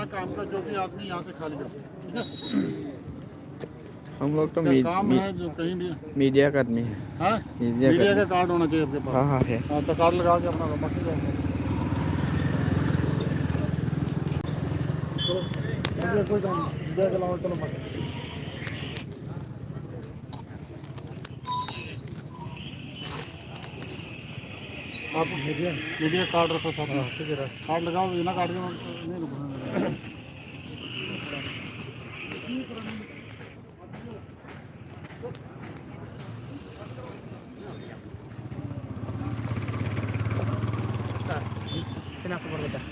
यहाँ काम का जो भी आदमी यहाँ से खाली करते हैं, ठीक है। हम लोग तो काम है जो कहीं भी मीडिया कर्मी है। हाँ, मीडिया का कार्ड होना चाहिए आपके पास। हाँ हाँ है। हाँ, तो कार्ड लगा के अपना बाकी चलो कोई काम मीडिया के अलावा चलो बाकी आप मीडिया कार्ड रखो साथ में, ठीक है। कार्ड लगाओ, बिना कार्ड के नहीं रुकना। Kenapa berlebihan?